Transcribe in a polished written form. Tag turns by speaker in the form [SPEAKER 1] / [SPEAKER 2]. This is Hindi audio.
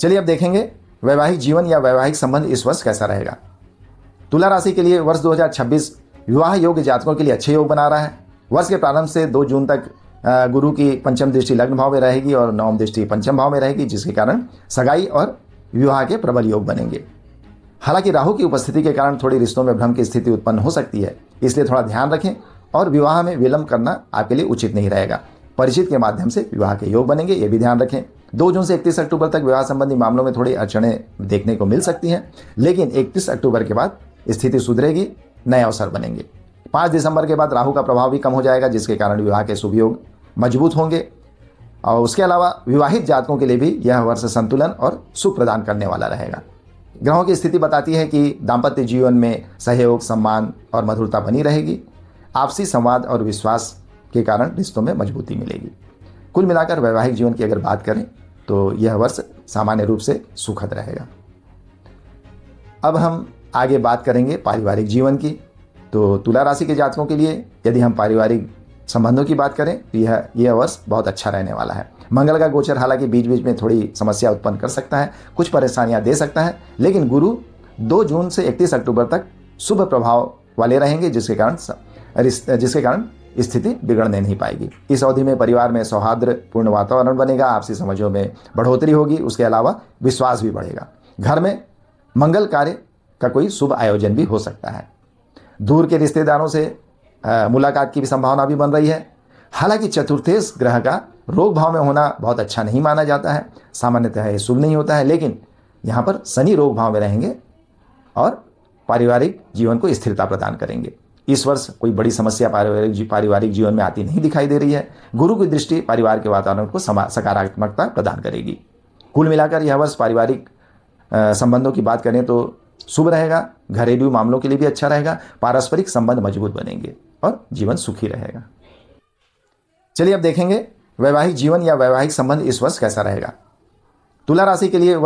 [SPEAKER 1] चलिए अब देखेंगे वैवाहिक जीवन या वैवाहिक संबंध इस वर्ष कैसा रहेगा। तुला राशि के लिए वर्ष 2026 विवाह योग्य जातकों के लिए अच्छे योग बना रहा है। वर्ष के प्रारंभ से 2 जून तक गुरु की पंचम दृष्टि लग्न भाव में रहेगी और नवम दृष्टि पंचम भाव में रहेगी, जिसके कारण सगाई और विवाह के प्रबल योग बनेंगे। हालांकि राहु की उपस्थिति के कारण थोड़ी रिश्तों में भ्रम की स्थिति उत्पन्न हो सकती है, इसलिए थोड़ा ध्यान रखें और विवाह में विलंब करना आपके लिए उचित नहीं रहेगा। परिचित के माध्यम से विवाह के योग बनेंगे, ये भी ध्यान रखें। 2 जून से 31 अक्टूबर तक विवाह संबंधी मामलों में थोड़ी अड़चनें देखने को मिल सकती हैं, लेकिन 31 अक्टूबर के बाद स्थिति सुधरेगी, नए अवसर बनेंगे। 5 दिसंबर के बाद राहु का प्रभाव भी कम हो जाएगा, जिसके कारण विवाह के शुभ योग मजबूत होंगे। और उसके अलावा विवाहित जातकों के लिए भी यह वर्ष संतुलन और सुख प्रदान करने वाला रहेगा। ग्रहों की स्थिति बताती है कि दाम्पत्य जीवन में सहयोग, सम्मान और मधुरता बनी रहेगी। आपसी संवाद और विश्वास के कारण रिश्तों में मजबूती मिलेगी। कुल मिलाकर वैवाहिक जीवन की अगर बात करें तो यह वर्ष सामान्य रूप से सुखद रहेगा। अब हम आगे बात करेंगे पारिवारिक जीवन की। तो तुला राशि के जातकों के लिए यदि हम पारिवारिक संबंधों की बात करें तो यह वर्ष बहुत अच्छा रहने वाला है। मंगल का गोचर हालांकि बीच बीच में थोड़ी समस्या उत्पन्न कर सकता है, कुछ परेशानियां दे सकता है, लेकिन गुरु 2 जून से 31 अक्टूबर तक शुभ प्रभाव वाले रहेंगे, जिसके कारण स्थिति बिगड़ने नहीं पाएगी। इस अवधि में परिवार में सौहार्दपूर्ण वातावरण बनेगा, आपसी समझों में बढ़ोतरी होगी, उसके अलावा विश्वास भी बढ़ेगा। घर में मंगल कार्य का कोई शुभ आयोजन भी हो सकता है। दूर के रिश्तेदारों से मुलाकात की भी संभावना भी बन रही है। हालांकि चतुर्थेश ग्रह का रोग भाव में होना बहुत अच्छा नहीं माना जाता है, सामान्यतः ये शुभ नहीं होता है, लेकिन यहाँ पर शनि रोग भाव में रहेंगे और पारिवारिक जीवन को स्थिरता प्रदान करेंगे। इस वर्ष कोई बड़ी समस्या पारिवारिक जीवन में आती नहीं दिखाई दे रही है। गुरु की दृष्टि परिवार के वातावरण को सकारात्मकता प्रदान करेगी। कुल मिलाकर यह वर्ष पारिवारिक संबंधों की बात करें तो शुभ रहेगा। घरेलू मामलों के लिए भी अच्छा रहेगा। पारस्परिक संबंध मजबूत बनेंगे और जीवन सुखी रहेगा। चलिए अब देखेंगे वैवाहिक जीवन या वैवाहिक संबंध इस वर्ष कैसा रहेगा। तुला राशि के लिए